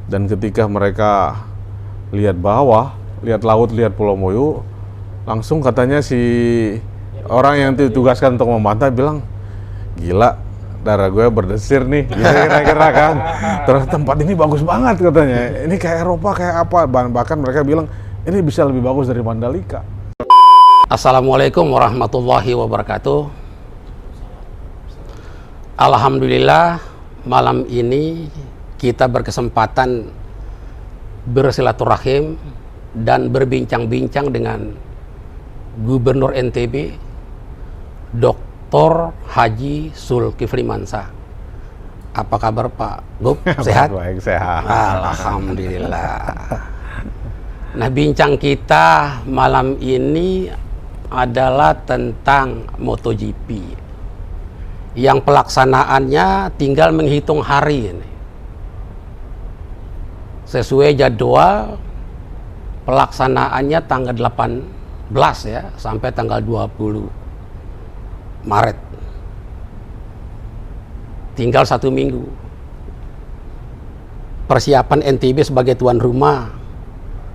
Dan ketika mereka lihat bawah, lihat laut, lihat Pulau Moyo, langsung katanya si orang yang ditugaskan untuk memantau bilang, gila, darah gue berdesir nih, kira-kira kan. Terus tempat ini bagus banget katanya, ini kayak Eropa, kayak apa, bahkan mereka bilang ini bisa lebih bagus dari Mandalika. Assalamualaikum warahmatullahi wabarakatuh. Alhamdulillah, malam ini kita berkesempatan bersilaturahim dan berbincang-bincang dengan Gubernur NTB Dr. Haji Zulkifli Mansyah. Apa kabar Pak Gub? Sehat? Baik, sehat. Alhamdulillah. Nah, bincang kita malam ini adalah tentang MotoGP yang pelaksanaannya tinggal menghitung hari ini. Sesuai jadwal pelaksanaannya tanggal 18 ya sampai tanggal 20 Maret. Tinggal 1 minggu. Persiapan NTB sebagai tuan rumah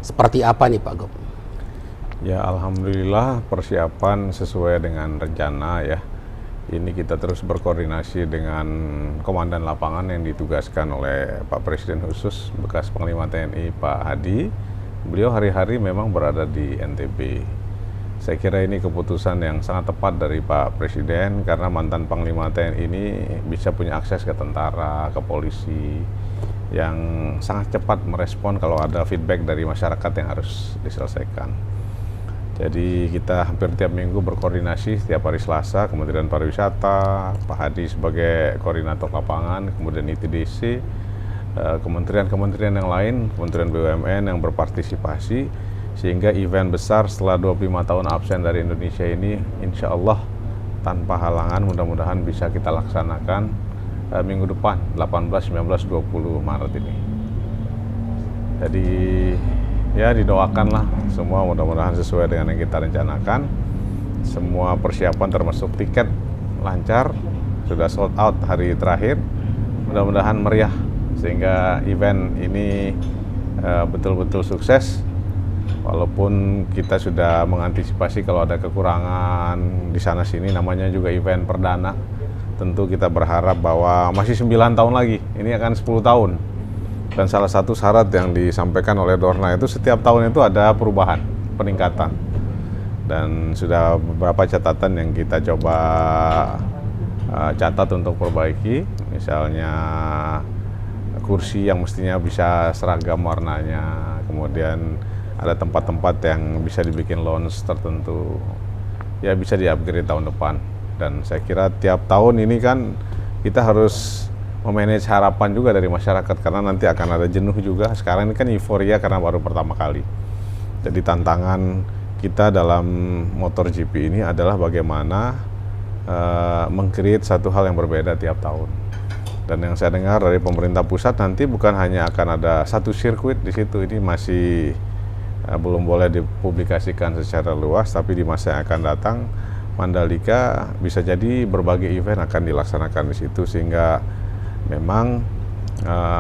seperti apa nih Pak Gub? Ya, alhamdulillah persiapan sesuai dengan rencana ya. Ini kita terus berkoordinasi dengan komandan lapangan yang ditugaskan oleh Pak Presiden khusus bekas Panglima TNI Pak Hadi. Beliau hari-hari memang berada di NTB. Saya kira ini keputusan yang sangat tepat dari Pak Presiden karena mantan Panglima TNI ini bisa punya akses ke tentara, ke polisi yang sangat cepat merespon kalau ada feedback dari masyarakat yang harus diselesaikan. Jadi kita hampir tiap minggu berkoordinasi setiap hari Selasa, Kementerian Pariwisata, Pak Hadi sebagai koordinator lapangan, kemudian ITDC, kementerian-kementerian yang lain, Kementerian BUMN yang berpartisipasi, sehingga event besar setelah 25 tahun absen dari Indonesia ini, insya Allah tanpa halangan mudah-mudahan bisa kita laksanakan minggu depan, 18, 19, 20 Maret ini. Jadi ya didoakanlah semua mudah-mudahan sesuai dengan yang kita rencanakan. Semua persiapan termasuk tiket lancar, sudah sold out hari terakhir. Mudah-mudahan meriah sehingga event ini betul-betul sukses. Walaupun kita sudah mengantisipasi kalau ada kekurangan di sana sini, namanya juga event perdana. Tentu kita berharap bahwa masih 9 tahun lagi, ini akan 10 tahun. Dan salah satu syarat yang disampaikan oleh Dorna itu setiap tahun itu ada perubahan, peningkatan. Dan sudah beberapa catatan yang kita coba catat untuk perbaiki. Misalnya kursi yang mestinya bisa seragam warnanya. Kemudian ada tempat-tempat yang bisa dibikin lounge tertentu. Ya bisa di-upgrade tahun depan. Dan saya kira tiap tahun ini kan kita harus memanage harapan juga dari masyarakat karena nanti akan ada jenuh juga. Sekarang ini kan euforia karena baru pertama kali. Jadi tantangan kita dalam MotoGP ini adalah bagaimana meng-create satu hal yang berbeda tiap tahun. Dan yang saya dengar dari pemerintah pusat nanti bukan hanya akan ada satu sirkuit di situ, ini masih belum boleh dipublikasikan secara luas, tapi di masa yang akan datang Mandalika bisa jadi berbagai event akan dilaksanakan di situ sehingga memang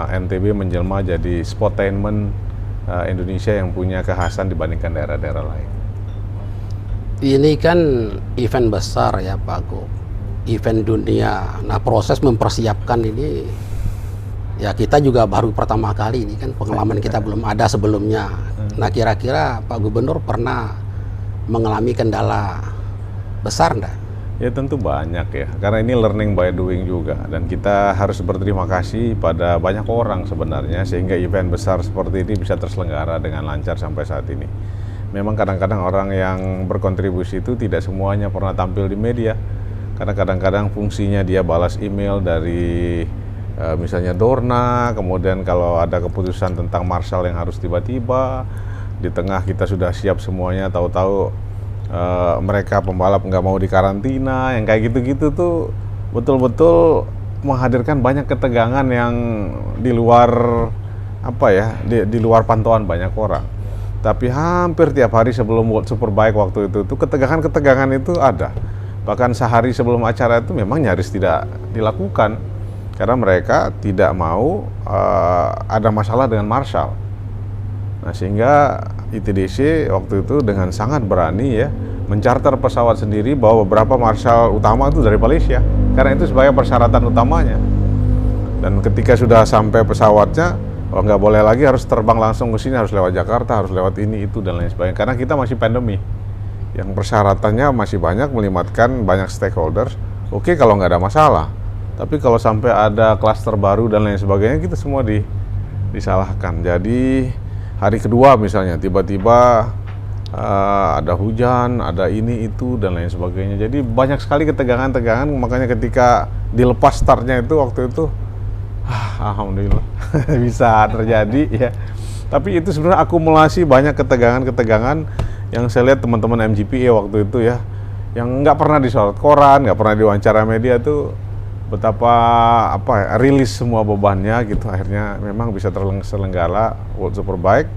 NTB menjelma jadi sportainment Indonesia yang punya kekhasan dibandingkan daerah-daerah lain. Ini kan event besar ya Pak Gub, event dunia. Nah, proses mempersiapkan ini ya kita juga baru pertama kali ini kan, pengalaman kita belum ada sebelumnya. Nah, kira-kira Pak Gubernur pernah mengalami kendala besar enggak? Ya tentu banyak ya, karena ini learning by doing juga. Dan kita harus berterima kasih pada banyak orang sebenarnya sehingga event besar seperti ini bisa terselenggara dengan lancar sampai saat ini. Memang kadang-kadang orang yang berkontribusi itu tidak semuanya pernah tampil di media. Karena kadang-kadang fungsinya dia balas email dari misalnya Dorna, kemudian kalau ada keputusan tentang marshal yang harus tiba-tiba, di tengah kita sudah siap semuanya, tahu-tahu mereka pembalap nggak mau dikarantina, yang kayak gitu-gitu tuh betul-betul menghadirkan banyak ketegangan yang di luar apa ya, di luar pantauan banyak orang. Tapi hampir tiap hari sebelum World Superbike waktu itu tuh ketegangan-ketegangan itu ada. Bahkan sehari sebelum acara itu memang nyaris tidak dilakukan. karena mereka tidak mau ada masalah dengan Marshall. Nah, sehingga ITDC waktu itu dengan sangat berani ya mencarter pesawat sendiri, bawa beberapa Marshall utama itu dari Malaysia, karena itu sebagai persyaratan utamanya. Dan ketika sudah sampai pesawatnya, nggak boleh lagi harus terbang langsung ke sini, harus lewat Jakarta, harus lewat ini itu dan lain sebagainya, karena kita masih pandemi yang persyaratannya masih banyak, melibatkan banyak stakeholders. Oke, kalau nggak ada masalah, tapi kalau sampai ada klaster baru dan lain sebagainya, kita semua disalahkan. Jadi hari kedua misalnya tiba-tiba ada hujan, ada ini itu dan lain sebagainya. Jadi banyak sekali ketegangan-tegangan, makanya ketika dilepas startnya itu waktu itu alhamdulillah bisa terjadi ya. Tapi itu sebenarnya akumulasi banyak ketegangan-ketegangan yang saya lihat teman-teman MGPA waktu itu ya, yang nggak pernah disorot koran, nggak pernah diwawancara media tuh, betapa rilis semua bebannya gitu. Akhirnya memang bisa terselenggara World Superbike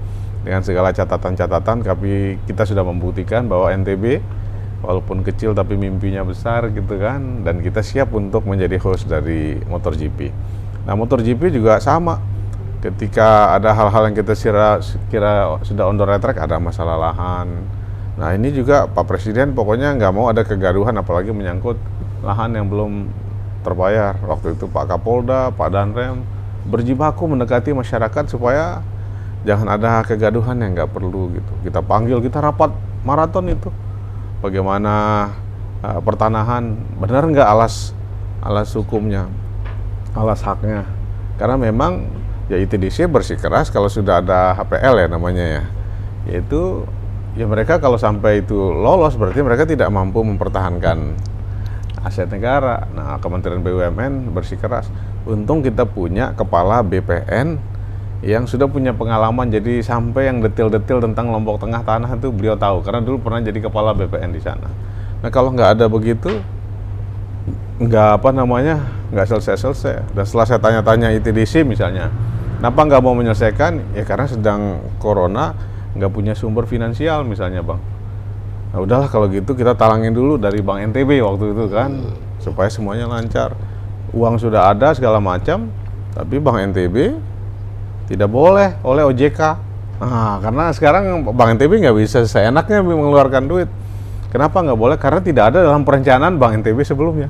dengan segala catatan-catatan, tapi kita sudah membuktikan bahwa NTB walaupun kecil tapi mimpinya besar gitu kan, dan kita siap untuk menjadi host dari MotoGP. Nah, MotoGP juga sama. Ketika ada hal-hal yang kita kira sudah on the right track, ada masalah lahan. Nah, ini juga Pak Presiden pokoknya nggak mau ada kegaduhan, apalagi menyangkut lahan yang belum terbayar. Waktu itu Pak Kapolda, Pak Danrem berjibaku mendekati masyarakat supaya jangan ada kegaduhan yang nggak perlu gitu. Kita panggil, kita rapat maraton itu. Bagaimana pertanahan, benar nggak alas hukumnya, alas haknya. Karena memang ya ITDC bersikeras kalau sudah ada HPL ya namanya ya. Yaitu ya mereka kalau sampai itu lolos berarti mereka tidak mampu mempertahankan aset negara. Nah, Kementerian BUMN bersikeras. Untung kita punya kepala BPN yang sudah punya pengalaman, jadi sampai yang detail-detail tentang Lombok Tengah tanah itu beliau tahu, karena dulu pernah jadi kepala BPN di sana. Nah, kalau nggak ada begitu, nggak selesai-selesai. Dan setelah saya tanya-tanya ITDC misalnya, kenapa nggak mau menyelesaikan? Ya karena sedang corona, nggak punya sumber finansial misalnya, Bang. Nah, udahlah kalau gitu kita talangin dulu dari Bank NTB waktu itu kan, supaya semuanya lancar. Uang sudah ada segala macam, tapi Bank NTB tidak boleh oleh OJK. Nah, karena sekarang Bank NTB nggak bisa seenaknya mengeluarkan duit. Kenapa nggak boleh? Karena tidak ada dalam perencanaan Bank NTB sebelumnya.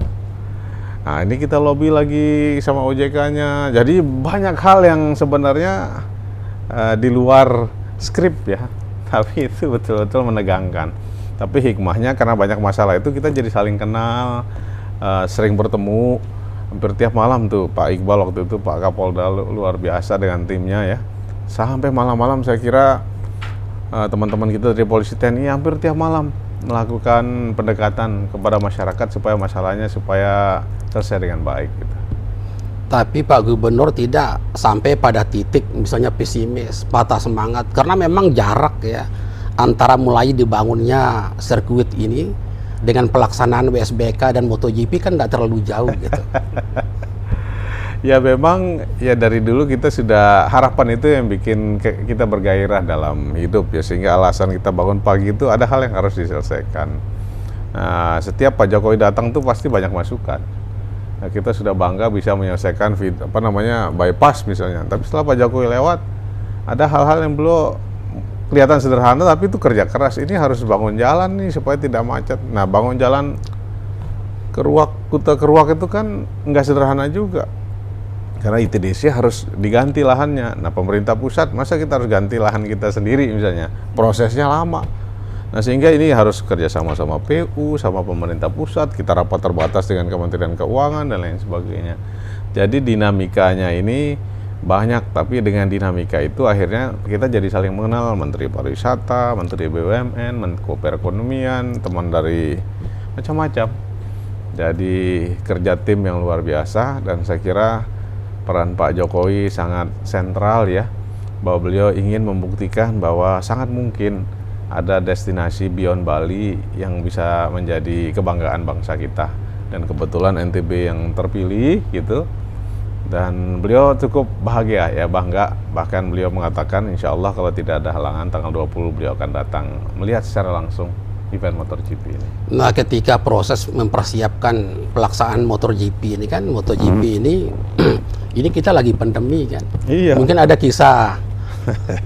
Nah, ini kita lobby lagi sama OJK-nya. Jadi banyak hal yang sebenarnya di luar skrip ya, tapi itu betul-betul menegangkan. Tapi hikmahnya karena banyak masalah itu kita jadi saling kenal, sering bertemu. Hampir tiap malam tuh Pak Iqbal waktu itu, Pak Kapolda luar biasa dengan timnya ya. Sampai malam-malam saya kira teman-teman kita dari polisi TNI hampir tiap malam melakukan pendekatan kepada masyarakat supaya masalahnya selesai dengan baik gitu. Tapi Pak Gubernur tidak sampai pada titik misalnya pesimis, patah semangat, karena memang jarak ya antara mulai dibangunnya sirkuit ini dengan pelaksanaan WSBK dan MotoGP kan tidak terlalu jauh gitu. Ya memang ya dari dulu kita sudah harapan itu yang bikin kita bergairah dalam hidup ya, sehingga alasan kita bangun pagi itu ada hal yang harus diselesaikan. Nah, setiap Pak Jokowi datang tuh pasti banyak masukan. Nah, kita sudah bangga bisa menyelesaikan bypass misalnya. Tapi setelah Pak Jokowi lewat, ada hal-hal yang belum kelihatan sederhana tapi itu kerja keras. Ini harus bangun jalan nih supaya tidak macet. Nah, bangun jalan Kuta Keruak itu kan nggak sederhana juga. Karena ITDC harus diganti lahannya. Nah, pemerintah pusat masa kita harus ganti lahan kita sendiri misalnya. Prosesnya lama. Nah, sehingga ini harus kerja sama PU, sama pemerintah pusat. Kita rapat terbatas dengan Kementerian Keuangan dan lain sebagainya. Jadi dinamikanya ini banyak, tapi dengan dinamika itu akhirnya kita jadi saling mengenal, Menteri Pariwisata, Menteri BUMN, Menko Perekonomian, teman dari macam-macam. Jadi kerja tim yang luar biasa, dan saya kira peran Pak Jokowi sangat sentral ya, bahwa beliau ingin membuktikan bahwa sangat mungkin ada destinasi beyond Bali yang bisa menjadi kebanggaan bangsa kita. Dan kebetulan NTB yang terpilih gitu. Dan beliau cukup bahagia ya, bangga. Bahkan beliau mengatakan insya Allah kalau tidak ada halangan tanggal 20 beliau akan datang melihat secara langsung event MotoGP ini. Nah, ketika proses mempersiapkan pelaksanaan MotoGP ini kan, MotoGP ini ini kita lagi pandemi kan. Iya. Mungkin ada kisah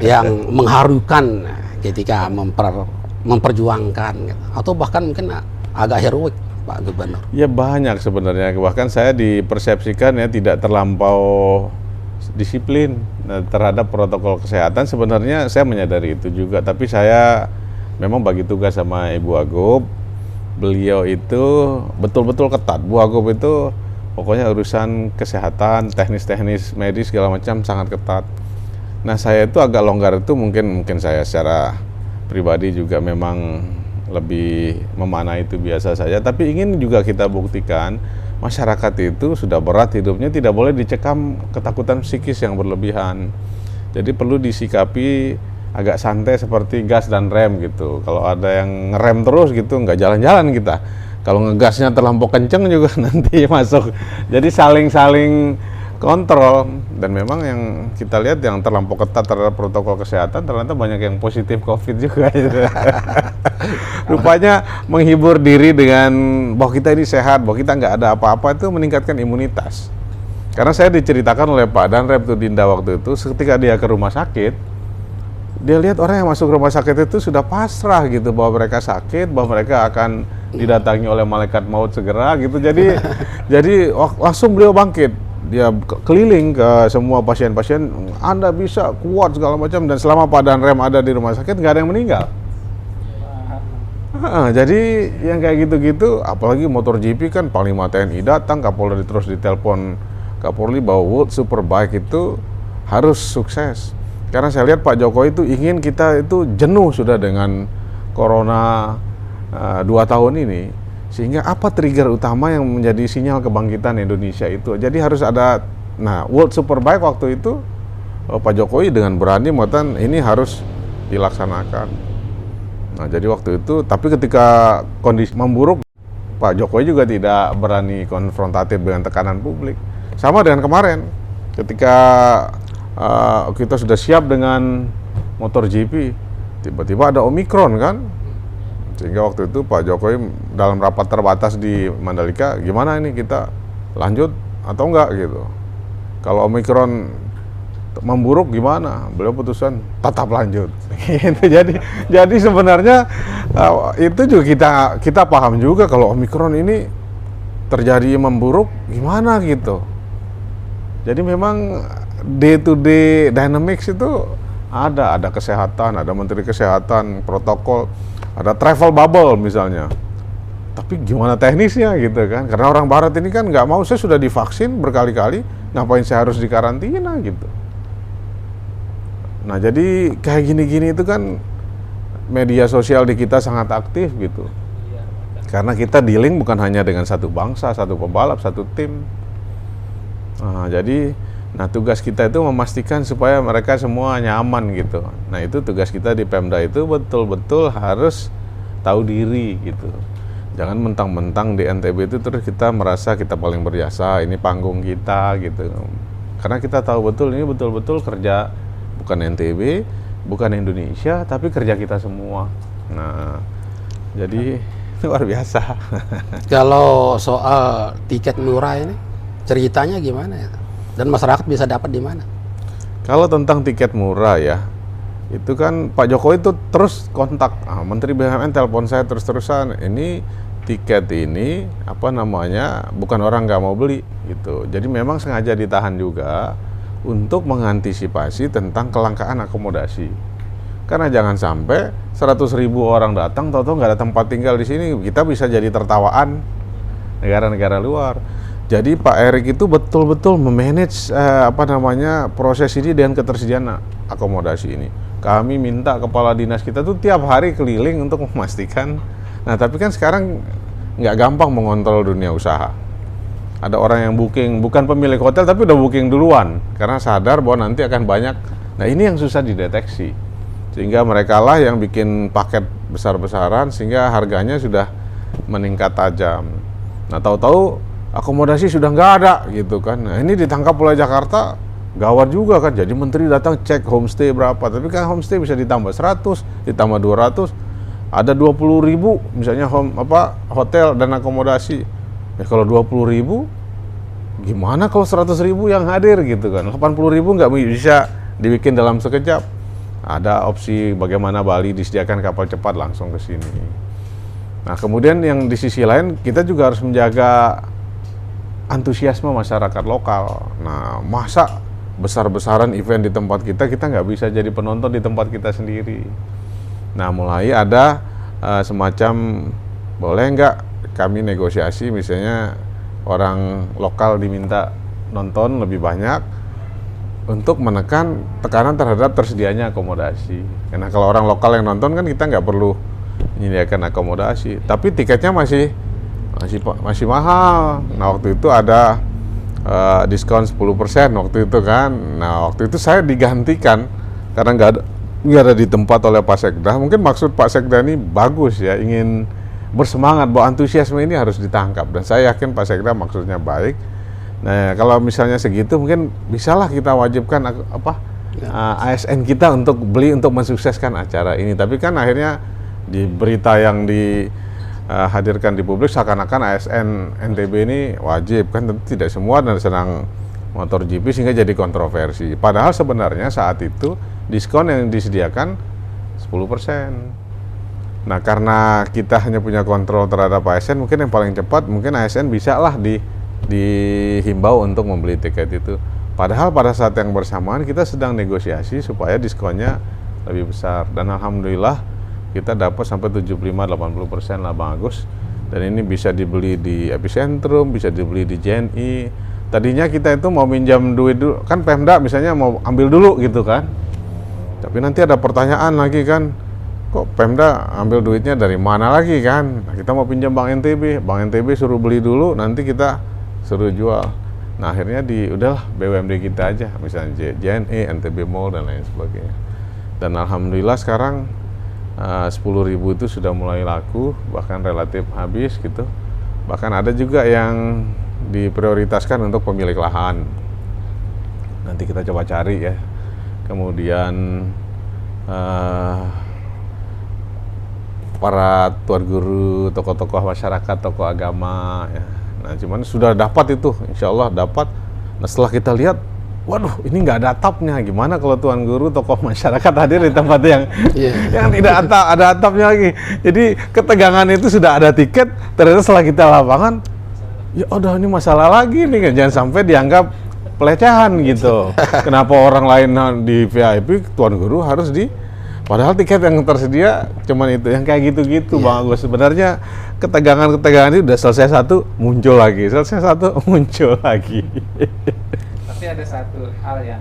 yang mengharukan ketika memperjuangkan gitu. Atau bahkan mungkin agak heroik Pak Gubernur. Ya banyak sebenarnya, bahkan saya dipersepsikan ya tidak terlampau disiplin terhadap protokol kesehatan. Sebenarnya saya menyadari itu juga, tapi saya memang bagi tugas sama Ibu Agop. Beliau itu betul-betul ketat. Bu Agop itu pokoknya urusan kesehatan, teknis-teknis medis segala macam sangat ketat. Nah, saya itu agak longgar itu mungkin saya secara pribadi juga memang lebih memaknai itu biasa saja, tapi ingin juga kita buktikan masyarakat itu sudah berat hidupnya, tidak boleh dicekam ketakutan psikis yang berlebihan. Jadi perlu disikapi agak santai seperti gas dan rem gitu. Kalau ada yang ngerem terus gitu, nggak jalan-jalan kita. Kalau ngegasnya terlampau kenceng juga nanti masuk. Jadi saling kontrol. Dan memang yang kita lihat yang terlampau ketat terhadap protokol kesehatan ternyata banyak yang positif COVID juga gitu. Rupanya menghibur diri dengan bahwa kita ini sehat, bahwa kita nggak ada apa-apa, itu meningkatkan imunitas. Karena saya diceritakan oleh Pak Danrem Tudinda waktu itu, ketika dia ke rumah sakit, dia lihat orang yang masuk rumah sakit itu sudah pasrah gitu, bahwa mereka sakit, bahwa mereka akan didatangi oleh malaikat maut segera gitu. Jadi langsung beliau bangkit. Dia keliling ke semua pasien-pasien, Anda bisa kuat segala macam, dan selama Pak Danrem ada di rumah sakit nggak ada yang meninggal. Jadi yang kayak gitu-gitu, apalagi MotoGP kan Panglima TNI datang, Kapolri terus ditelepon Kapolri bahwa World Superbike itu harus sukses. Karena saya lihat Pak Jokowi itu ingin kita itu jenuh sudah dengan Corona 2 tahun ini. Sehingga apa trigger utama yang menjadi sinyal kebangkitan Indonesia itu. Jadi harus ada, World Superbike waktu itu Pak Jokowi dengan berani mengatakan ini harus dilaksanakan. Nah, jadi waktu itu, tapi ketika kondisi memburuk, Pak Jokowi juga tidak berani konfrontatif dengan tekanan publik. Sama dengan kemarin, ketika kita sudah siap dengan MotoGP, tiba-tiba ada Omikron kan. Sehingga waktu itu Pak Jokowi dalam rapat terbatas di Mandalika, gimana ini kita lanjut atau enggak gitu. Kalau Omikron memburuk gimana? Beliau putusan tetap lanjut. Gitu. Jadi sebenarnya itu juga kita paham juga kalau Omikron ini terjadi memburuk gimana gitu. Jadi memang day to day dynamics itu ada kesehatan, ada menteri kesehatan, protokol, ada travel bubble misalnya. Tapi gimana teknisnya gitu kan? Karena orang barat ini kan nggak mau, saya sudah divaksin berkali-kali, ngapain saya harus dikarantina gitu. Nah, jadi kayak gini-gini itu kan media sosial di kita sangat aktif gitu. Karena kita dealing bukan hanya dengan satu bangsa, satu pembalap, satu tim. Jadi tugas kita itu memastikan supaya mereka semua nyaman gitu. Nah, itu tugas kita di Pemda itu betul-betul harus tahu diri gitu. Jangan mentang-mentang di NTB itu terus kita merasa kita paling berjasa, ini panggung kita gitu. Karena kita tahu betul ini betul-betul kerja bukan NTB, bukan Indonesia, tapi kerja kita semua. Nah, jadi luar biasa. Kalau soal tiket murah ini, ceritanya gimana ya? Dan masyarakat bisa dapat di mana? Kalau tentang tiket murah ya, itu kan Pak Jokowi itu terus kontak Menteri BUMN, telepon saya terus-terusan. Ini tiket ini bukan orang nggak mau beli gitu. Jadi memang sengaja ditahan juga untuk mengantisipasi tentang kelangkaan akomodasi. Karena jangan sampai 100.000 orang datang, tahu-tahu nggak ada tempat tinggal di sini, kita bisa jadi tertawaan negara-negara luar. Jadi Pak Erik itu betul-betul memanage proses ini dengan ketersediaan akomodasi ini. Kami minta kepala dinas kita tuh tiap hari keliling untuk memastikan. Nah, tapi kan sekarang nggak gampang mengontrol dunia usaha. Ada orang yang booking, bukan pemilik hotel tapi udah booking duluan karena sadar bahwa nanti akan banyak. Nah, ini yang susah dideteksi. Sehingga mereka lah yang bikin paket besar-besaran sehingga harganya sudah meningkat tajam. Nah, tahu-tahu akomodasi sudah nggak ada gitu kan. Nah, ini ditangkap oleh Jakarta, gawat juga kan. Jadi menteri datang cek homestay berapa, tapi kan homestay bisa ditambah 100, ditambah 200. ada 20.000 misalnya hotel dan akomodasi. Ya kalau 20.000 gimana kalau 100.000 yang hadir gitu kan? 80.000 nggak bisa dibikin dalam sekejap. Ada opsi bagaimana Bali disediakan kapal cepat langsung ke sini. Nah kemudian yang di sisi lain kita juga harus menjaga antusiasme masyarakat lokal. Nah masa besar-besaran event di tempat kita nggak bisa jadi penonton di tempat kita sendiri. Nah mulai ada semacam boleh nggak kami negosiasi misalnya orang lokal diminta nonton lebih banyak untuk menekan tekanan terhadap tersedianya akomodasi. Karena kalau orang lokal yang nonton kan kita nggak perlu menyediakan akomodasi, tapi tiketnya masih mahal. Nah waktu itu ada diskon 10% waktu itu kan. Nah waktu itu saya digantikan karena nggak ada di tempat oleh Pak Sekda. Mungkin maksud Pak Sekda ini bagus ya, ingin bersemangat bahwa antusiasme ini harus ditangkap, dan saya yakin Pak Sekda maksudnya baik. Nah kalau misalnya segitu mungkin bisalah kita wajibkan ASN kita untuk beli untuk mensukseskan acara ini. Tapi kan akhirnya di berita yang dihadirkan di publik seakan-akan ASN NTB ini wajib, kan tentu tidak semua dan sedang motor GP sehingga jadi kontroversi. Padahal sebenarnya saat itu diskon yang disediakan 10%. Nah karena kita hanya punya kontrol terhadap ASN, mungkin yang paling cepat mungkin ASN bisa lah dihimbau untuk membeli tiket itu. Padahal pada saat yang bersamaan kita sedang negosiasi supaya diskonnya lebih besar, dan alhamdulillah kita dapat sampai 75-80% lah Bang Agus. Dan ini bisa dibeli di Epicentrum, bisa dibeli di JNI. Tadinya kita itu mau minjam duit dulu, kan Pemda misalnya mau ambil dulu gitu kan. Tapi nanti ada pertanyaan lagi kan, kok Pemda ambil duitnya dari mana lagi kan? Nah, kita mau pinjam Bank NTB suruh beli dulu, nanti kita suruh jual. Nah akhirnya udahlah BUMD kita aja, misalnya JNE, NTB Mall dan lain sebagainya. Dan alhamdulillah sekarang 10.000 itu sudah mulai laku, bahkan relatif habis gitu. Bahkan ada juga yang diprioritaskan untuk pemilik lahan. Nanti kita coba cari ya. Kemudian para tuan guru, tokoh-tokoh masyarakat, tokoh agama ya. Nah cuman sudah dapat itu, insya Allah dapat. Nah setelah kita lihat, waduh ini nggak ada atapnya, gimana kalau tuan guru, tokoh masyarakat hadir di tempat yang tidak ada atapnya lagi. Jadi ketegangan itu sudah ada tiket, ternyata setelah kita lapangan, ya udah ini masalah lagi nih kan, jangan sampai dianggap pelecehan gitu. Kenapa orang lain di VIP, tuan guru harus padahal tiket yang tersedia cuman itu, yang kayak gitu-gitu Bang Agus. Sebenarnya ketegangan-ketegangan itu udah selesai satu, muncul lagi, selesai satu, muncul lagi. Tapi ada satu hal yang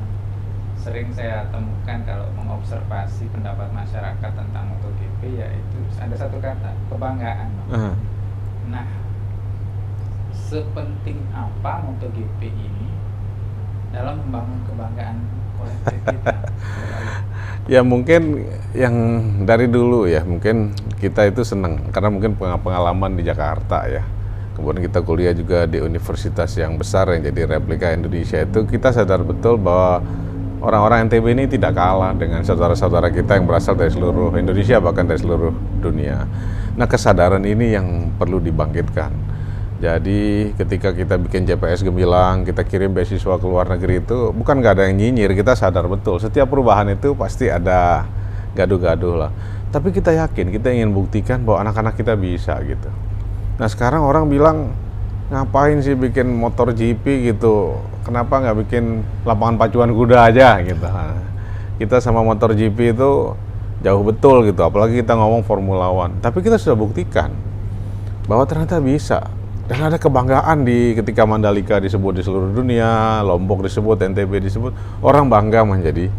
sering saya temukan kalau mengobservasi pendapat masyarakat tentang MotoGP, yaitu ada satu kata, kebanggaan. Nah, sepenting apa MotoGP ini dalam membangun kebanggaan kolektif kita? Ya mungkin yang dari dulu ya, mungkin kita itu senang karena mungkin pengalaman di Jakarta ya. Kemudian kita kuliah juga di universitas yang besar yang jadi replika Indonesia, itu kita sadar betul bahwa orang-orang NTB ini tidak kalah dengan saudara-saudara kita yang berasal dari seluruh Indonesia, bahkan dari seluruh dunia. Nah kesadaran ini yang perlu dibangkitkan. Jadi ketika kita bikin JPS Gemilang, kita kirim beasiswa ke luar negeri itu bukan nggak ada yang nyinyir, kita sadar betul setiap perubahan itu pasti ada gaduh-gaduh lah. Tapi kita yakin, kita ingin buktikan bahwa anak-anak kita bisa gitu. Nah sekarang orang bilang, ngapain sih bikin motor GP gitu, kenapa nggak bikin lapangan pacuan kuda aja gitu. Nah, kita sama motor GP itu jauh betul gitu, apalagi kita ngomong Formula One. Tapi kita sudah buktikan bahwa ternyata bisa. Dan ada kebanggaan ketika Mandalika disebut di seluruh dunia, Lombok disebut, NTB disebut, orang bangga menjadi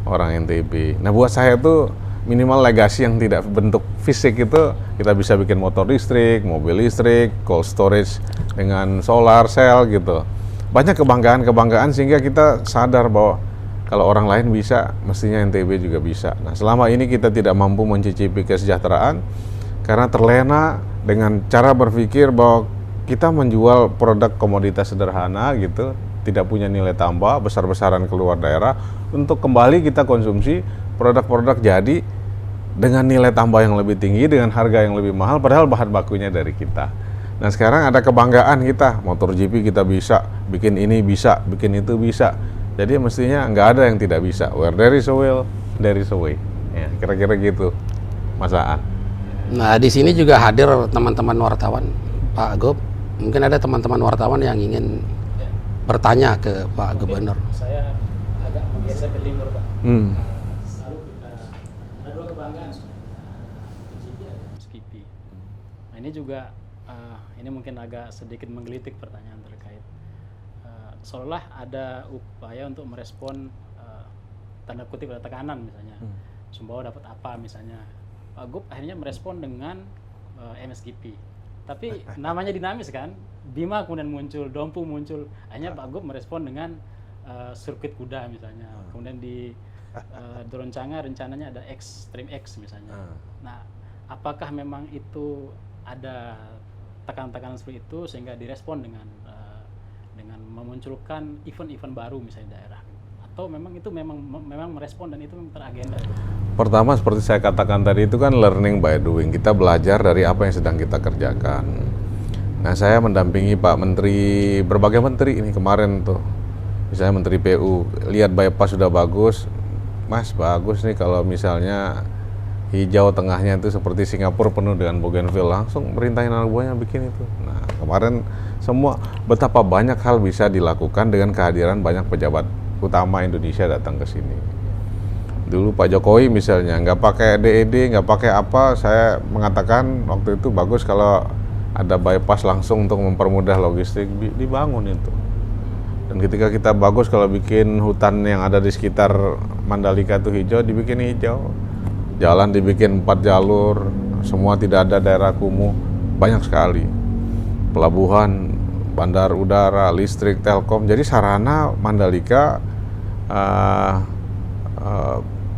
orang NTB. Nah buat saya itu minimal legasi yang tidak bentuk fisik itu, kita bisa bikin motor listrik, mobil listrik, cold storage dengan solar cell gitu. Banyak kebanggaan sehingga kita sadar bahwa kalau orang lain bisa, mestinya NTB juga bisa. Nah selama ini kita tidak mampu mencicipi kesejahteraan karena terlena dengan cara berpikir bahwa kita menjual produk komoditas sederhana gitu, tidak punya nilai tambah, besar-besaran keluar daerah, untuk kembali kita konsumsi produk-produk jadi dengan nilai tambah yang lebih tinggi, dengan harga yang lebih mahal, padahal bahan bakunya dari kita. Nah sekarang ada kebanggaan kita, MotoGP kita bisa, bikin ini bisa, bikin itu bisa. Jadi mestinya nggak ada yang tidak bisa. Where there is a will, there is a way. Ya, kira-kira gitu, Mas Aan. Nah, di sini juga hadir teman-teman wartawan, Pak Gub. Mungkin ada teman-teman wartawan yang ingin bertanya ke Pak Gubernur. Saya agak menggeser ke timur, Pak. Selalu ada dua kebanggaan Skippy. Nah ini juga ini mungkin agak sedikit menggelitik pertanyaan terkait seolah ada upaya untuk merespon tanda kutip ada tekanan misalnya Sumbawa dapat apa misalnya. Pak Gub akhirnya merespon dengan MSGP. Tapi namanya dinamis kan, Bima kemudian muncul, Dompu muncul, akhirnya Pak Gub merespon dengan sirkuit kuda misalnya. Kemudian di Doroncanga rencananya ada Extreme X misalnya. Nah, apakah memang itu ada tekanan-tekanan seperti itu sehingga direspon dengan memunculkan event-event baru misalnya di daerah? Atau memang itu memang merespon dan itu memang teragenda? Pertama seperti saya katakan tadi itu kan learning by doing. Kita belajar dari apa yang sedang kita kerjakan. Nah saya mendampingi Pak Menteri, berbagai menteri ini kemarin tuh. Misalnya Menteri PU, lihat bypass sudah bagus. Mas bagus nih kalau misalnya hijau tengahnya itu seperti Singapura penuh dengan bougainville, langsung perintahin anak buahnya bikin itu. Nah kemarin semua betapa banyak hal bisa dilakukan dengan kehadiran banyak pejabat utama Indonesia datang ke sini. Dulu Pak Jokowi misalnya nggak pakai DED, nggak pakai apa, saya mengatakan waktu itu bagus kalau ada bypass langsung untuk mempermudah logistik, dibangun itu. Dan ketika kita bagus kalau bikin hutan yang ada di sekitar Mandalika itu hijau, dibikin hijau. Jalan dibikin 4 jalur, semua tidak ada daerah kumuh, banyak sekali. Pelabuhan, bandar udara, listrik, telkom. Jadi sarana Mandalika,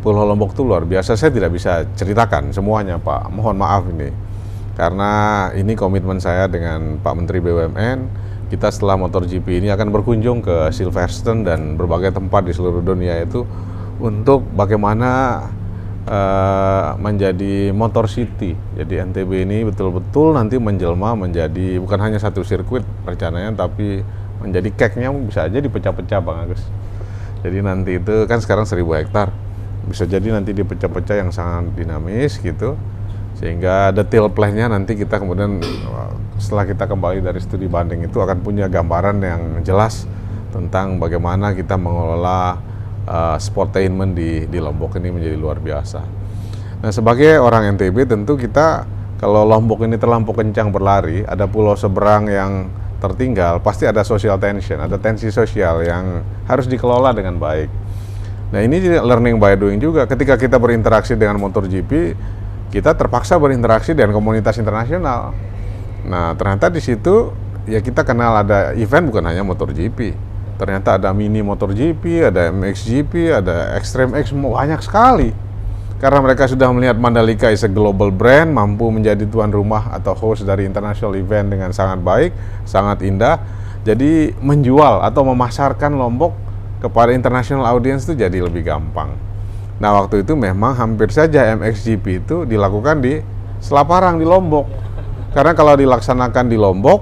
Pulau Lombok itu luar biasa. Saya tidak bisa ceritakan semuanya, Pak. Mohon maaf ini. Karena ini komitmen saya dengan Pak Menteri BUMN. Kita setelah MotoGP ini akan berkunjung ke Silverstone dan berbagai tempat di seluruh dunia itu untuk bagaimana menjadi motor city. Jadi NTB ini betul-betul nanti menjelma menjadi bukan hanya satu sirkuit rencananya, tapi menjadi cake-nya bisa aja dipecah-pecah Bang Agus. Jadi nanti itu kan sekarang 1000 hektar, bisa jadi nanti dipecah-pecah yang sangat dinamis gitu, sehingga detail plan-nya nanti kita kemudian setelah kita kembali dari studi banding itu akan punya gambaran yang jelas tentang bagaimana kita mengelola sportainment di Lombok ini menjadi luar biasa. Nah sebagai orang NTB tentu kita kalau Lombok ini terlampau kencang berlari, ada pulau seberang yang tertinggal, pasti ada social tension, ada tensi sosial yang harus dikelola dengan baik. Nah ini learning by doing juga. Ketika kita berinteraksi dengan MotoGP, kita terpaksa berinteraksi dengan komunitas internasional. Nah ternyata di situ ya kita kenal ada event bukan hanya MotoGP. Ternyata ada mini MotoGP, ada MXGP, ada Extreme X, banyak sekali. Karena mereka sudah melihat Mandalika is a global brand, mampu menjadi tuan rumah atau host dari international event dengan sangat baik, sangat indah. Jadi menjual atau memasarkan Lombok kepada international audience itu jadi lebih gampang. Nah waktu itu memang hampir saja MXGP itu dilakukan di Selaparang di Lombok. Karena kalau dilaksanakan di Lombok,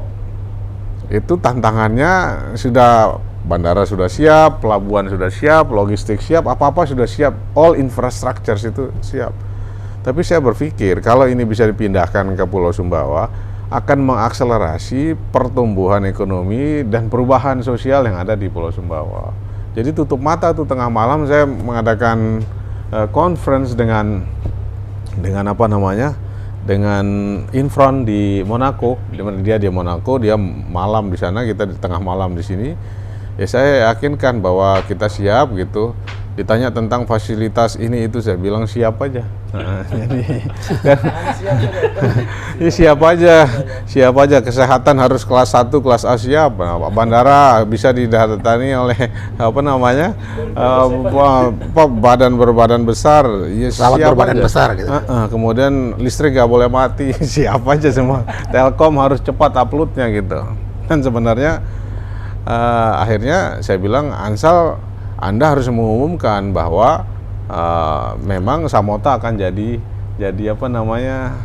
itu tantangannya sudah bandara sudah siap, pelabuhan sudah siap, logistik siap, apa-apa sudah siap, all infrastructures itu siap. Tapi saya berpikir kalau ini bisa dipindahkan ke Pulau Sumbawa, akan mengakselerasi pertumbuhan ekonomi dan perubahan sosial yang ada di Pulau Sumbawa. Jadi tutup mata tuh tengah malam saya mengadakan conference dengan apa namanya? Dengan Infront di Monaco. Dia di Monaco, dia malam di sana, kita di tengah malam di sini. Ya saya yakinkan bahwa kita siap gitu. Ditanya tentang fasilitas ini itu saya bilang siap aja. Jadi siap aja. Kesehatan harus kelas 1, kelas A siap. Nah, bandara bisa didatangi oleh apa namanya badan berbadan besar. Ya, siap berbadan aja. Besar gitu. Kemudian listrik nggak boleh mati. Siap aja semua. Telkom harus cepat uploadnya gitu. Dan sebenarnya akhirnya saya bilang Ansal, Anda harus mengumumkan bahwa memang Samota akan jadi jadi apa namanya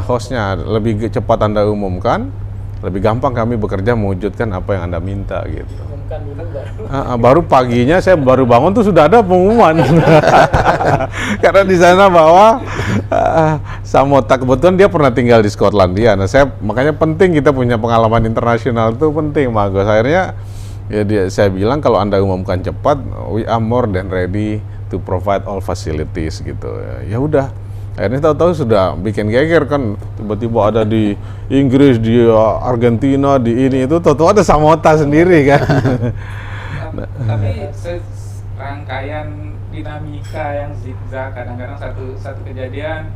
hostnya lebih cepat Anda umumkan, lebih gampang kami bekerja mewujudkan apa yang Anda minta gitu. Umumkan dulu baru. Baru paginya saya baru bangun tuh sudah ada pengumuman. Karena di sana bahwa Samota kebetulan dia pernah tinggal di Skotlandia. Nah, makanya penting kita punya pengalaman internasional itu penting, Mas. Akhirnya ya saya bilang kalau Anda umumkan cepat, we are more than ready to provide all facilities gitu. Ya udah. Akhirnya tahu-tahu sudah bikin geger kan, tiba-tiba ada di Inggris, di Argentina, di ini itu, tahu-tahu ada Samota sendiri kan. Tapi serangkaian dinamika yang zigzag, kadang-kadang satu kejadian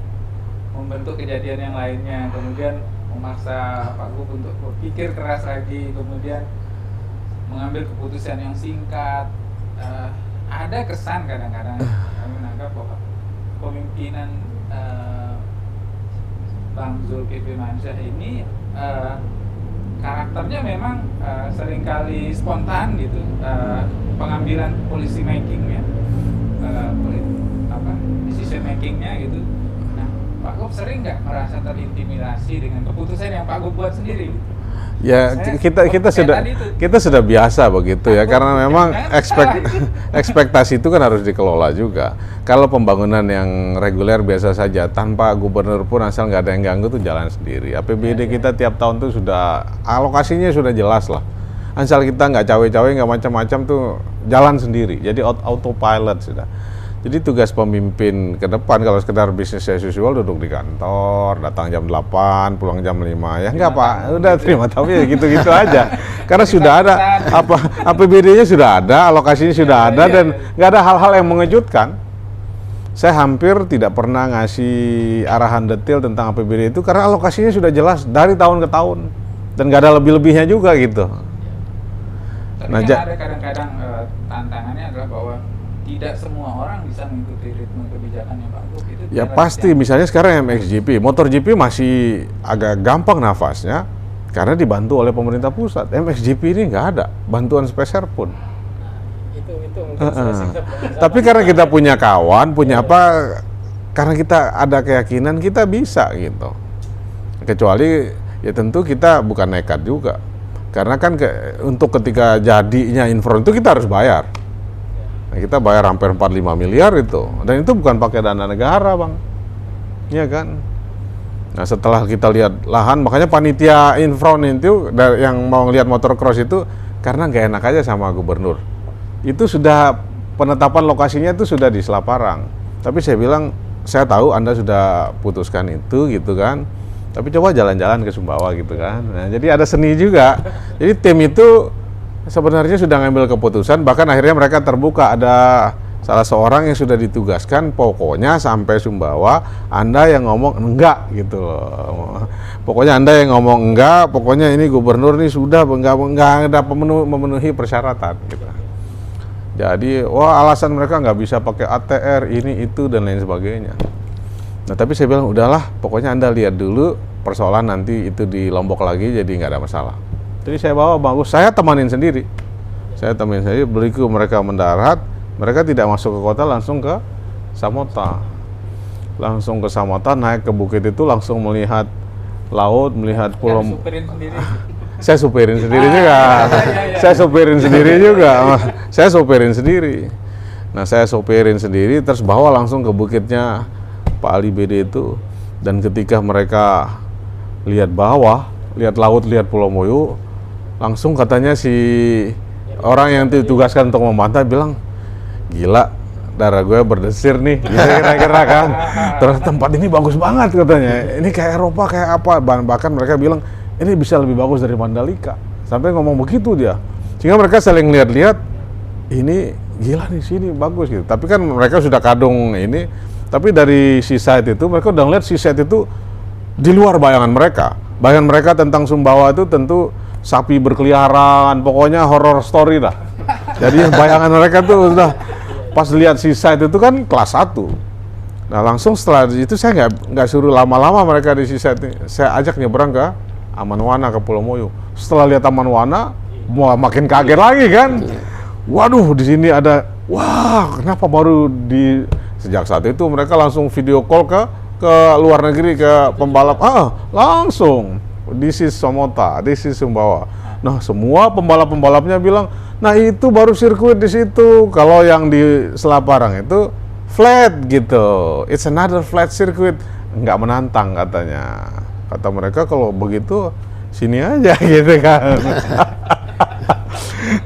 membentuk kejadian yang lainnya, kemudian memaksa Pak Gub untuk berpikir keras lagi, kemudian mengambil keputusan yang singkat. Ada kesan kadang-kadang kami menganggap bahwa pemimpinan Bang Zulkifli Mansyah ini karakternya memang seringkali spontan gitu, pengambilan policy makingnya, decision makingnya gitu. Nah, Pak Gub sering nggak merasa terintimidasi dengan keputusan yang Pak Gub buat sendiri? Ya, kita sudah biasa begitu ya, karena memang ekspektasi itu kan harus dikelola juga. Kalau pembangunan yang reguler biasa saja tanpa gubernur pun asal nggak ada yang ganggu tuh jalan sendiri. APBD kita tiap tahun tuh sudah alokasinya sudah jelas lah. Asal kita nggak cawe-cawe, nggak macam-macam tuh jalan sendiri. Jadi autopilot sudah. Jadi tugas pemimpin ke depan kalau sekedar bisnis as usual duduk di kantor, datang jam 8, pulang jam 5. Ya enggak Pak, udah terima tapi ya gitu-gitu aja. Karena sudah ada APBD-nya sudah ada, alokasinya sudah ada dan nggak ada hal-hal yang mengejutkan. Saya hampir tidak pernah ngasih arahan detail tentang APBD itu karena alokasinya sudah jelas dari tahun ke tahun dan nggak ada lebih-lebihnya juga gitu. Tapi kan ada kadang-kadang tantangannya adalah bahwa tidak semua orang bisa mengikuti ritme kebijakannya Pak Gub itu. Ya pasti, misalnya sekarang MXGP, MotorGP masih agak gampang nafasnya karena dibantu oleh pemerintah pusat. MXGP ini nggak ada bantuan speser pun. Itu mungkin Tapi karena kita punya kawan, punya apa, karena kita ada keyakinan kita bisa gitu. Kecuali ya tentu kita bukan nekat juga. Karena kan untuk ketika jadinya infra itu kita harus bayar. Nah, kita bayar hampir 45 miliar itu. Dan itu bukan pakai dana negara, Bang. Iya kan? Nah, setelah kita lihat lahan, makanya panitia infra itu yang mau lihat motocross itu karena nggak enak aja sama gubernur. Itu sudah penetapan lokasinya itu sudah di Selaparang. Tapi saya bilang, saya tahu Anda sudah putuskan itu gitu kan. Tapi coba jalan-jalan ke Sumbawa gitu kan. Nah, jadi ada seni juga. Jadi tim itu sebenarnya sudah ngambil keputusan, bahkan akhirnya mereka terbuka. Ada salah seorang yang sudah ditugaskan, pokoknya sampai Sumbawa Anda yang ngomong enggak gitu loh. Pokoknya Anda yang ngomong enggak, pokoknya ini gubernur nih sudah enggak ada memenuhi persyaratan gitu. Jadi alasan mereka nggak bisa pakai ATR ini itu dan lain sebagainya. Nah, tapi saya bilang udahlah, pokoknya Anda lihat dulu persoalan nanti itu di Lombok lagi, jadi nggak ada masalah. Jadi saya bawa bagus, saya temanin sendiri. Beriku mereka mendarat, mereka tidak masuk ke kota, langsung ke Samota. Langsung ke Samota, naik ke bukit itu, langsung melihat laut, melihat pulau. Saya supirin sendiri juga. Saya supirin sendiri juga. Saya supirin sendiri. Nah, saya supirin sendiri, terus bawa langsung ke bukitnya Pak Ali BD itu. Dan ketika mereka lihat bawah, lihat laut, lihat Pulau Moyo, langsung katanya si orang yang ditugaskan untuk memantau bilang, gila, darah gue berdesir nih, kira-kira kan. Terus tempat ini bagus banget katanya, ini kayak Eropa kayak apa, bahkan mereka bilang ini bisa lebih bagus dari Mandalika, sampai ngomong begitu dia. Sehingga mereka saling lihat-lihat, ini gila nih sini bagus gitu. Tapi kan mereka sudah kadung ini, tapi dari seaside itu mereka udah ngeliat seaside itu di luar bayangan mereka. Bayangan mereka tentang Sumbawa itu tentu sapi berkeliaran, pokoknya horror story lah. Jadi bayangan mereka tuh udah pas lihat seaside itu kan kelas 1. Nah, langsung setelah itu saya nggak suruh lama-lama mereka di seaside. Saya ajak nyebrang ke Amanwana, ke Pulau Moyo. Setelah lihat Amanwana, makin kaget lagi kan. Waduh, di sini ada, wah, kenapa baru di sejak saat itu mereka langsung video call ke ke luar negeri ke pembalap, langsung this is Somota, this is Sumbawa. Nah, semua pembalap-pembalapnya bilang, nah itu baru sirkuit di situ. Kalau yang di Selaparang itu flat gitu. It's another flat circuit. Nggak menantang katanya. Kata mereka kalau begitu sini aja gitu kan.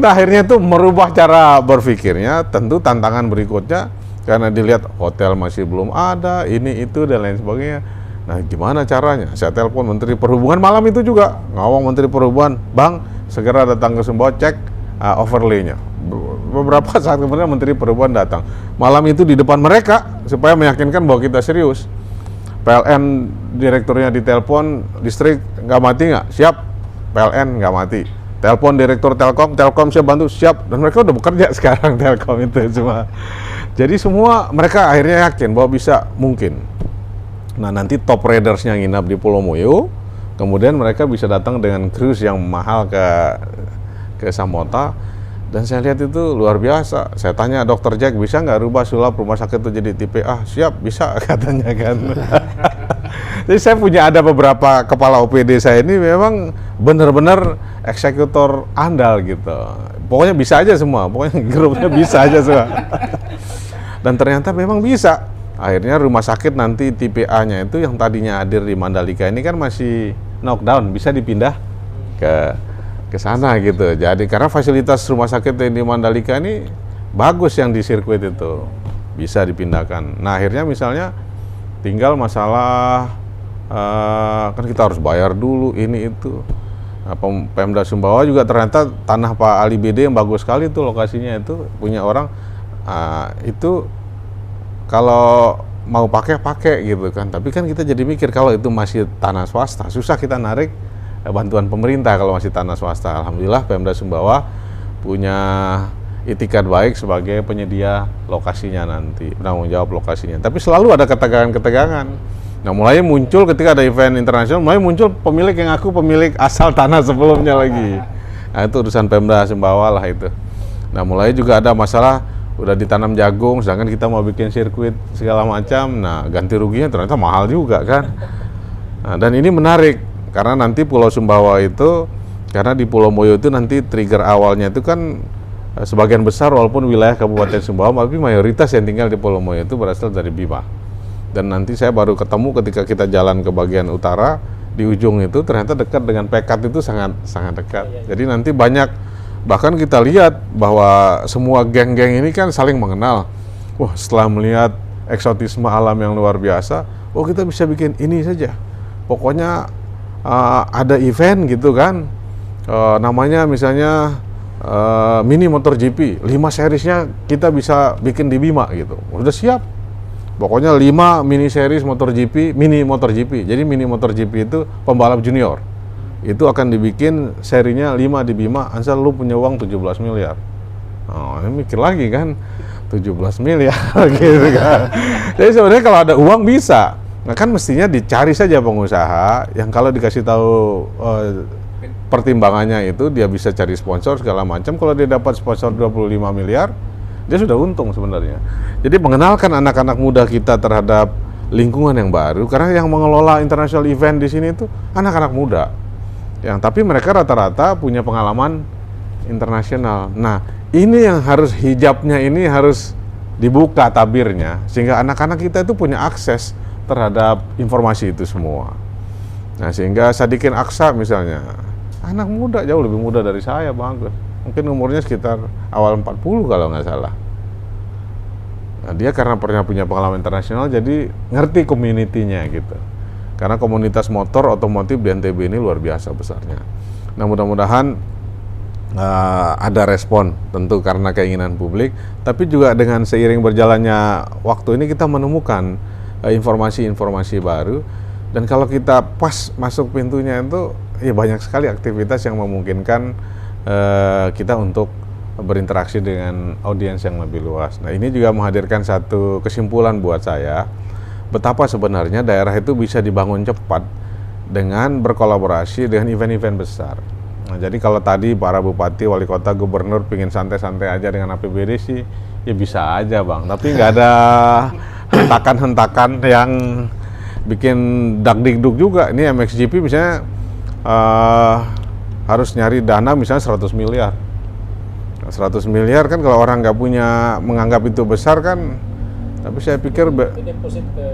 Nah, akhirnya itu merubah cara berpikirnya. Tentu tantangan berikutnya karena dilihat hotel masih belum ada, ini itu dan lain sebagainya. Nah, gimana caranya? Saya telepon Menteri Perhubungan malam itu juga, ngawang Menteri Perhubungan, Bang, segera datang ke Sumbawa cek overlay-nya. Beberapa saat kemudian Menteri Perhubungan datang. Malam itu di depan mereka supaya meyakinkan bahwa kita serius. PLN direkturnya ditelepon, listrik nggak mati nggak? Siap. PLN nggak mati. Telepon direktur Telkom, Telkom siap bantu, siap. Dan mereka udah bekerja sekarang Telkom itu semua. Jadi semua mereka akhirnya yakin bahwa bisa mungkin. Nah, nanti top raiders-nya nginap di Pulau Moyo, kemudian mereka bisa datang dengan cruise yang mahal ke Samota. Dan saya lihat itu luar biasa. Saya tanya Dr. Jack, bisa nggak rubah sulap rumah sakit itu jadi tipe A? Siap, bisa katanya kan. Jadi saya punya ada beberapa kepala OPD saya ini memang benar-benar eksekutor andal gitu. Pokoknya bisa aja semua, pokoknya grupnya bisa aja semua. Dan ternyata memang bisa. Akhirnya rumah sakit nanti tipe A-nya itu yang tadinya hadir di Mandalika ini kan masih knockdown, bisa dipindah ke sana gitu. Jadi karena fasilitas rumah sakit yang di Mandalika ini bagus yang di sirkuit itu, bisa dipindahkan. Nah, akhirnya misalnya tinggal masalah kan kita harus bayar dulu ini itu. Nah, Pemda Sumbawa juga ternyata tanah Pak Ali BD yang bagus sekali itu lokasinya itu punya orang itu kalau mau pakai gitu kan. Tapi kan kita jadi mikir kalau itu masih tanah swasta susah kita narik bantuan pemerintah kalau masih tanah swasta. Alhamdulillah Pemda Sumbawa punya itikat baik sebagai penyedia lokasinya nanti, penanggung jawab lokasinya. Tapi selalu ada ketegangan. Nah, mulai muncul ketika ada event internasional, mulai muncul pemilik yang aku pemilik asal tanah sebelumnya lagi. Nah, itu urusan Pemda Sumbawa lah itu. Nah, mulai juga ada masalah udah ditanam jagung, sedangkan kita mau bikin sirkuit segala macam. Nah, ganti ruginya ternyata mahal juga kan. Nah, dan ini menarik karena nanti Pulau Sumbawa itu, karena di Pulau Moyo itu nanti trigger awalnya itu kan sebagian besar walaupun wilayah Kabupaten Sumbawa, tapi mayoritas yang tinggal di Pulau Moyo itu berasal dari Bima. Dan nanti saya baru ketemu ketika kita jalan ke bagian utara, di ujung itu ternyata dekat dengan Pekat itu sangat dekat. Jadi nanti banyak, bahkan kita lihat bahwa semua geng-geng ini kan saling mengenal. Wah, setelah melihat eksotisme alam yang luar biasa, oh kita bisa bikin ini saja. Pokoknya ada event gitu kan, namanya misalnya mini MotoGP, 5 seriesnya kita bisa bikin di Bima gitu. Udah siap. Pokoknya 5 mini series mini MotoGP. Jadi mini MotoGP itu pembalap junior. Itu akan dibikin serinya 5 di Bima, asal lu punya uang 17 miliar. Oh, ini mikir lagi kan, 17 miliar gitu kan. Jadi sebenarnya kalau ada uang bisa. Nah, kan mestinya dicari saja pengusaha yang kalau dikasih tahu pertimbangannya itu dia bisa cari sponsor segala macam. Kalau dia dapat sponsor 25 miliar, dia sudah untung sebenarnya. Jadi mengenalkan anak-anak muda kita terhadap lingkungan yang baru, karena yang mengelola international event di sini itu anak-anak muda. Tapi mereka rata-rata punya pengalaman internasional. Nah, ini yang harus hijabnya ini harus dibuka tabirnya sehingga anak-anak kita itu punya akses terhadap informasi itu semua. Nah, sehingga Sadikin Aksa misalnya, anak muda jauh lebih muda dari saya, Bang Agus. Mungkin umurnya sekitar awal 40 kalau nggak salah. Nah, dia karena pernah punya pengalaman internasional jadi ngerti community-nya gitu. Karena komunitas motor otomotif di NTB ini luar biasa besarnya. Nah, mudah-mudahan ada respon tentu karena keinginan publik, tapi juga dengan seiring berjalannya waktu ini kita menemukan informasi-informasi baru. Dan kalau kita pas masuk pintunya itu ya banyak sekali aktivitas yang memungkinkan kita untuk berinteraksi dengan audiens yang lebih luas. Nah, ini juga menghadirkan satu kesimpulan buat saya, betapa sebenarnya daerah itu bisa dibangun cepat dengan berkolaborasi dengan event-event besar. Nah, jadi kalau tadi para bupati, wali kota, gubernur pingin santai-santai aja dengan APBD sih, ya bisa aja Bang. Tapi nggak ada hentakan-hentakan bikin dakdikduk juga. Ini MXGP misalnya harus nyari dana misalnya 100 miliar. 100 miliar kan kalau orang nggak punya, menganggap itu besar kan, tapi saya pikir Itu deposit ke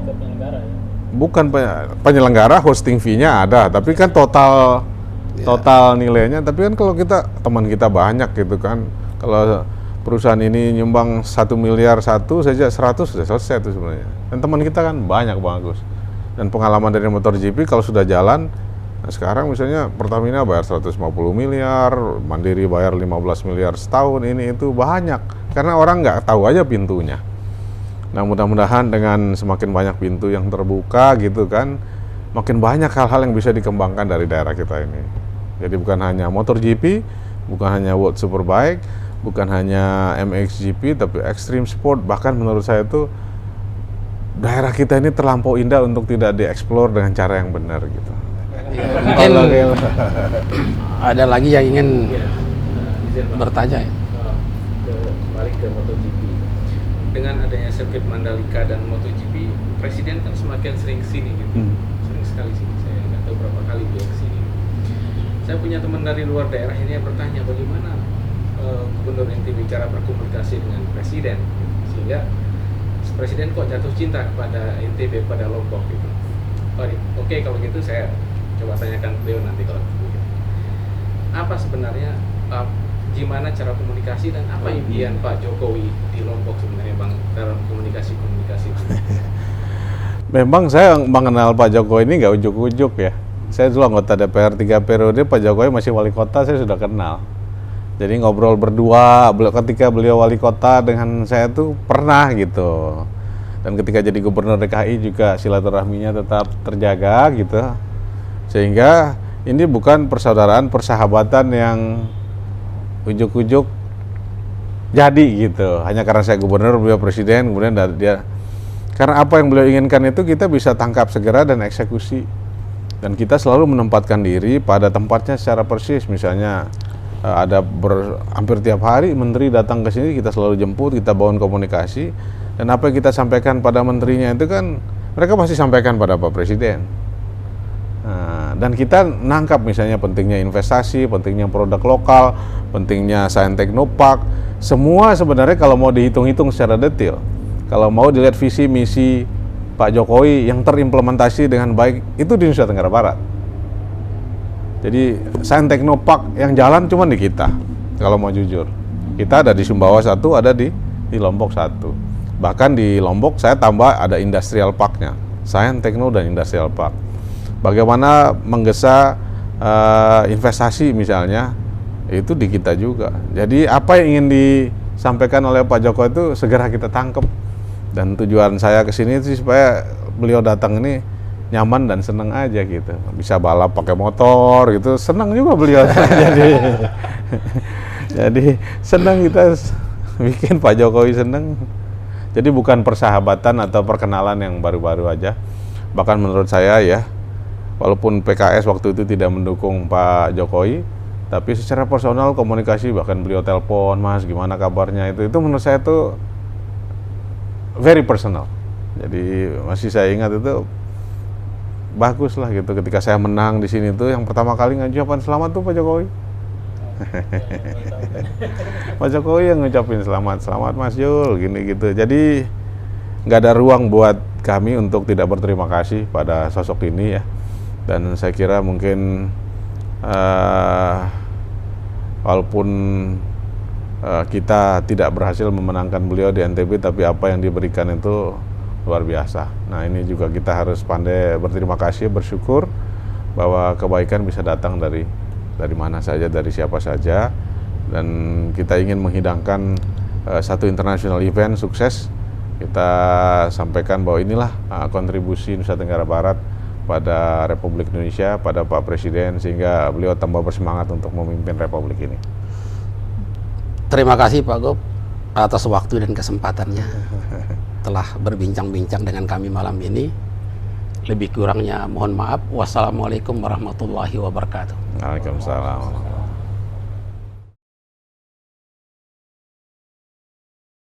ke penyelenggara ya. bukan penyelenggara, hosting fee-nya ada, tapi kan total nilainya. Tapi kan kalau kita, teman kita banyak gitu kan, kalau perusahaan ini nyumbang 1 miliar satu saja 100 sudah selesai itu sebenarnya. Dan teman kita kan banyak bagus. Dan pengalaman dari MotoGP kalau sudah jalan, nah sekarang misalnya Pertamina bayar 150 miliar, Mandiri bayar 15 miliar setahun, ini itu banyak. Karena orang nggak tahu aja pintunya. Nah mudah-mudahan dengan semakin banyak pintu yang terbuka gitu kan, makin banyak hal-hal yang bisa dikembangkan dari daerah kita ini. Jadi bukan hanya MotoGP, bukan hanya World Superbike, bukan hanya MXGP, tapi Extreme Sport. Bahkan menurut saya itu daerah kita ini terlampau indah untuk tidak dieksplor dengan cara yang benar gitu. Mungkin ada lagi yang ingin bertanya ya. Balik ke MotoGP. Dengan adanya sirkuit Mandalika dan MotoGP, Presiden kan semakin sering sini gitu. Sering sekali sini. Saya nggak tahu berapa kali dia kesini. Saya punya teman dari luar daerah ini yang bertanya bagaimana Gubernur NTB cara berkomunikasi dengan Presiden, sehingga Presiden kok jatuh cinta kepada NTB, pada Lombok gitu. Oke, kalau gitu saya coba tanyakan beliau nanti kalau gitu. Apa sebenarnya gimana cara komunikasi dan apa impian Pak Jokowi di Lombok sebenarnya Bang dalam komunikasi itu? Memang saya mengenal Pak Jokowi ini nggak ujuk-ujuk ya. Saya dulu anggota DPR 3 periode, Pak Jokowi masih wali kota, saya sudah kenal. Jadi ngobrol berdua, ketika beliau wali kota dengan saya tuh pernah gitu. Dan ketika jadi gubernur DKI juga silaturahminya tetap terjaga gitu. Sehingga ini bukan persaudaraan, persahabatan yang ujuk-ujuk jadi gitu. Hanya karena saya gubernur, beliau presiden, kemudian dia, karena apa yang beliau inginkan itu kita bisa tangkap segera dan eksekusi. Dan kita selalu menempatkan diri pada tempatnya secara persis. Misalnya ada hampir tiap hari menteri datang ke sini, kita selalu jemput, kita bangun komunikasi, dan apa yang kita sampaikan pada menterinya itu kan mereka pasti sampaikan pada Pak Presiden. Nah, dan kita nangkap misalnya pentingnya investasi, pentingnya produk lokal, pentingnya Science Technopark, semua sebenarnya kalau mau dihitung-hitung secara detail, kalau mau dilihat visi misi Pak Jokowi yang terimplementasi dengan baik itu di Nusa Tenggara Barat. Jadi Science Technopark yang jalan cuma di kita, kalau mau jujur. Kita ada di Sumbawa 1, ada di Lombok 1. Bahkan di Lombok saya tambah ada Industrial Park-nya, Science Techno dan Industrial Park. Bagaimana menggesa investasi misalnya, itu di kita juga. Jadi apa yang ingin disampaikan oleh Pak Jokowi itu segera kita tangkap. Dan tujuan saya ke sini sih supaya beliau datang ini nyaman dan senang aja gitu, bisa balap pakai motor gitu, senang juga beliau. jadi senang kita bikin Pak Jokowi senang. Jadi bukan persahabatan atau perkenalan yang baru-baru aja. Bahkan menurut saya ya, walaupun PKS waktu itu tidak mendukung Pak Jokowi, tapi secara personal komunikasi, bahkan beliau telepon, Mas gimana kabarnya, itu menurut saya tuh very personal. Jadi masih saya ingat itu bagus lah gitu. Ketika saya menang di sini tuh yang pertama kali ngucapin selamat tuh Pak Jokowi. Pak Jokowi yang ngucapin selamat Mas Jul gini gitu. Jadi nggak ada ruang buat kami untuk tidak berterima kasih pada sosok ini ya. Dan saya kira mungkin walaupun kita tidak berhasil memenangkan beliau di NTB, tapi apa yang diberikan itu luar biasa. Nah ini juga kita harus pandai berterima kasih, bersyukur bahwa kebaikan bisa datang dari mana saja, dari siapa saja. Dan kita ingin menghidangkan satu international event sukses. Kita sampaikan bahwa inilah kontribusi Nusa Tenggara Barat pada Republik Indonesia, pada Pak Presiden, sehingga beliau tambah bersemangat untuk memimpin Republik ini. Terima kasih Pak Gop atas waktu dan kesempatannya telah berbincang-bincang dengan kami malam ini. Lebih kurangnya mohon maaf. Wassalamualaikum warahmatullahi wabarakatuh. Waalaikumsalam.